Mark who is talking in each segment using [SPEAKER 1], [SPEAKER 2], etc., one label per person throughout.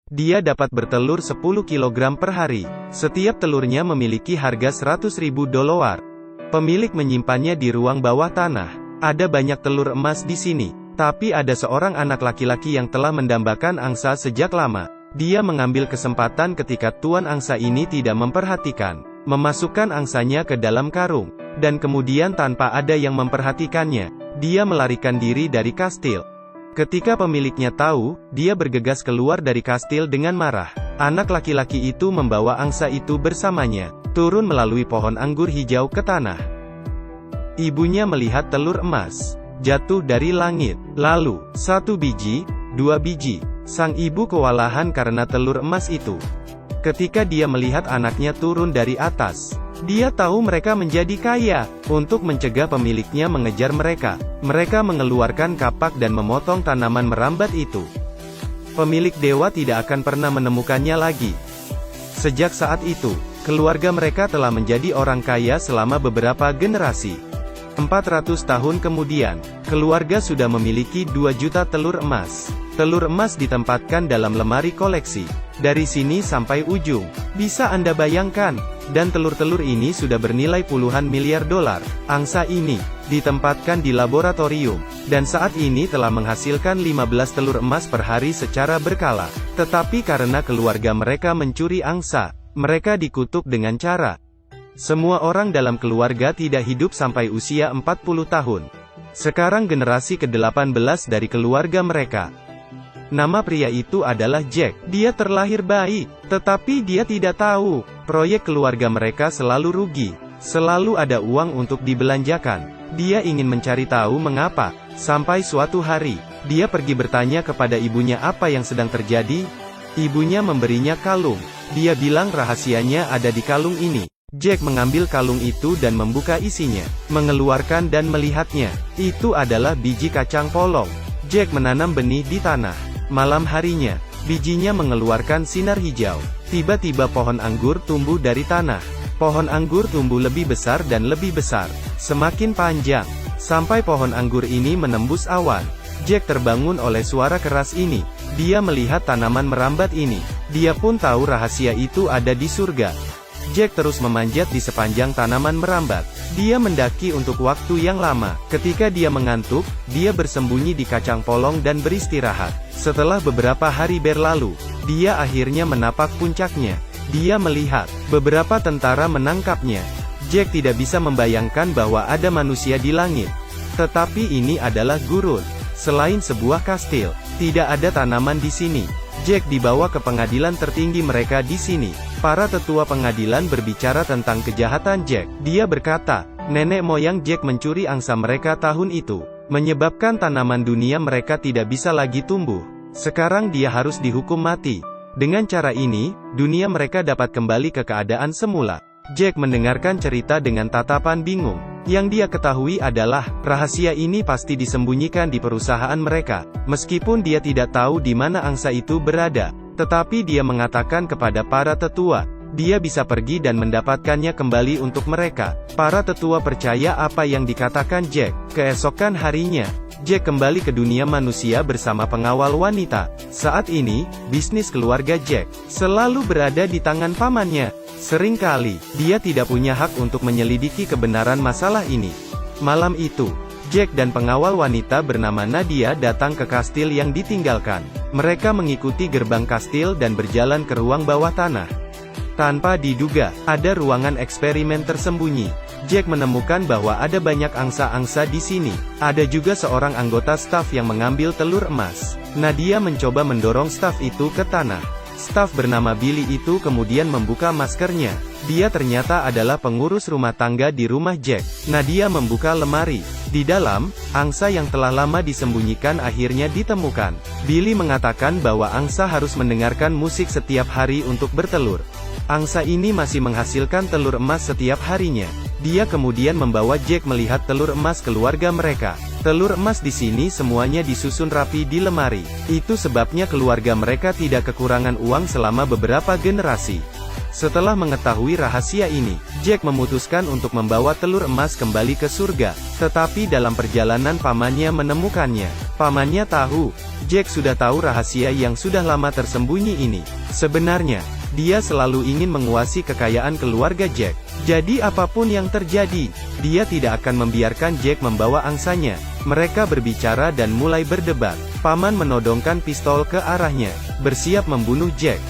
[SPEAKER 1] Dia dapat bertelur 10 kilogram per hari. Setiap telurnya memiliki harga $100.000. Pemilik menyimpannya di ruang bawah tanah. Ada banyak telur emas di sini. Tapi ada seorang anak laki-laki yang telah mendambakan angsa sejak lama. Dia mengambil kesempatan ketika tuan angsa ini tidak memperhatikan, memasukkan angsanya ke dalam karung, dan kemudian tanpa ada yang memperhatikannya, dia melarikan diri dari kastil. Ketika pemiliknya tahu, dia bergegas keluar dari kastil dengan marah. Anak laki-laki itu membawa angsa itu bersamanya, turun melalui pohon anggur hijau ke tanah. Ibunya melihat telur emas jatuh dari langit, lalu, 1 biji, 2 biji. Sang ibu kewalahan karena telur emas itu. Ketika dia melihat anaknya turun dari atas, dia tahu mereka menjadi kaya. Untuk mencegah pemiliknya mengejar mereka, mereka mengeluarkan kapak dan memotong tanaman merambat itu. Pemilik dewa tidak akan pernah menemukannya lagi. Sejak saat itu, keluarga mereka telah menjadi orang kaya selama beberapa generasi. 400 tahun kemudian, keluarga sudah memiliki 2 juta telur emas. Telur emas ditempatkan dalam lemari koleksi. Dari sini sampai ujung, bisa Anda bayangkan, dan telur-telur ini sudah bernilai puluhan miliar dolar. Angsa ini ditempatkan di laboratorium, dan saat ini telah menghasilkan 15 telur emas per hari secara berkala. Tetapi karena keluarga mereka mencuri angsa, mereka dikutuk dengan cara. Semua orang dalam keluarga tidak hidup sampai usia 40 tahun. Sekarang generasi ke-18 dari keluarga mereka. Nama pria itu adalah Jack. Dia terlahir baik, tetapi dia tidak tahu, proyek keluarga mereka selalu rugi. Selalu ada uang untuk dibelanjakan. Dia ingin mencari tahu mengapa. Sampai suatu hari, dia pergi bertanya kepada ibunya apa yang sedang terjadi. Ibunya memberinya kalung. Dia bilang rahasianya ada di kalung ini. Jack mengambil kalung itu dan membuka isinya, mengeluarkan dan melihatnya. Itu adalah biji kacang polong. Jack menanam benih di tanah. Malam harinya, bijinya mengeluarkan sinar hijau. Tiba-tiba pohon anggur tumbuh dari tanah. Pohon anggur tumbuh lebih besar dan lebih besar, semakin panjang, sampai pohon anggur ini menembus awan. Jack terbangun oleh suara keras ini. Dia melihat tanaman merambat ini. Dia pun tahu rahasia itu ada di surga. Jack terus memanjat di sepanjang tanaman merambat. Dia mendaki untuk waktu yang lama. Ketika dia mengantuk, dia bersembunyi di kacang polong dan beristirahat. Setelah beberapa hari berlalu, dia akhirnya menapak puncaknya. Dia melihat beberapa tentara menangkapnya. Jack tidak bisa membayangkan bahwa ada manusia di langit. Tetapi ini adalah gurun. Selain sebuah kastil, tidak ada tanaman di sini. Jack dibawa ke pengadilan tertinggi mereka di sini. Para tetua pengadilan berbicara tentang kejahatan Jack. Dia berkata, nenek moyang Jack mencuri angsa mereka tahun itu, menyebabkan tanaman dunia mereka tidak bisa lagi tumbuh. Sekarang dia harus dihukum mati. Dengan cara ini, dunia mereka dapat kembali ke keadaan semula. Jack mendengarkan cerita dengan tatapan bingung. Yang dia ketahui adalah, rahasia ini pasti disembunyikan di perusahaan mereka. Meskipun dia tidak tahu di mana angsa itu berada, tetapi dia mengatakan kepada para tetua, dia bisa pergi dan mendapatkannya kembali untuk mereka. Para tetua percaya apa yang dikatakan Jack. Keesokan harinya, Jack kembali ke dunia manusia bersama pengawal wanita. Saat ini, bisnis keluarga Jack selalu berada di tangan pamannya. Seringkali, dia tidak punya hak untuk menyelidiki kebenaran masalah ini. Malam itu, Jack dan pengawal wanita bernama Nadia datang ke kastil yang ditinggalkan. Mereka mengikuti gerbang kastil dan berjalan ke ruang bawah tanah. Tanpa diduga, ada ruangan eksperimen tersembunyi. Jack menemukan bahwa ada banyak angsa-angsa di sini. Ada juga seorang anggota staf yang mengambil telur emas. Nadia mencoba mendorong staf itu ke tanah. Staf bernama Billy itu kemudian membuka maskernya. Dia ternyata adalah pengurus rumah tangga di rumah Jack. Nadia membuka lemari. Di dalam, angsa yang telah lama disembunyikan akhirnya ditemukan. Billy mengatakan bahwa angsa harus mendengarkan musik setiap hari untuk bertelur. Angsa ini masih menghasilkan telur emas setiap harinya. Dia kemudian membawa Jack melihat telur emas keluarga mereka. Telur emas di sini semuanya disusun rapi di lemari. Itu sebabnya keluarga mereka tidak kekurangan uang selama beberapa generasi. Setelah mengetahui rahasia ini, Jack memutuskan untuk membawa telur emas kembali ke surga. Tetapi dalam perjalanan pamannya menemukannya. Pamannya tahu, Jack sudah tahu rahasia yang sudah lama tersembunyi ini. Sebenarnya, dia selalu ingin menguasai kekayaan keluarga Jack. Jadi apapun yang terjadi, dia tidak akan membiarkan Jack membawa angsanya. Mereka berbicara dan mulai berdebat. Paman menodongkan pistol ke arahnya, bersiap membunuh Jack.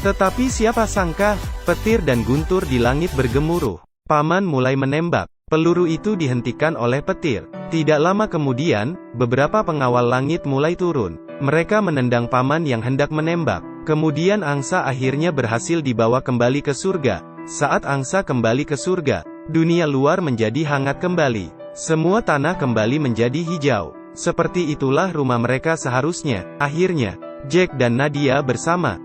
[SPEAKER 1] Tetapi siapa sangka, petir dan guntur di langit bergemuruh. Paman mulai menembak. Peluru itu dihentikan oleh petir. Tidak lama kemudian, beberapa pengawal langit mulai turun. Mereka menendang paman yang hendak menembak. Kemudian angsa akhirnya berhasil dibawa kembali ke surga. Saat angsa kembali ke surga, dunia luar menjadi hangat kembali. Semua tanah kembali menjadi hijau. Seperti itulah rumah mereka seharusnya. Akhirnya, Jack dan Nadia bersama.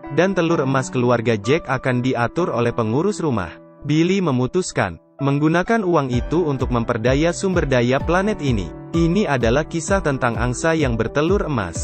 [SPEAKER 1] Dan telur emas keluarga Jack akan diatur oleh pengurus rumah. Billy memutuskan menggunakan uang itu untuk memperdaya sumber daya planet ini. Ini adalah kisah tentang angsa yang bertelur emas.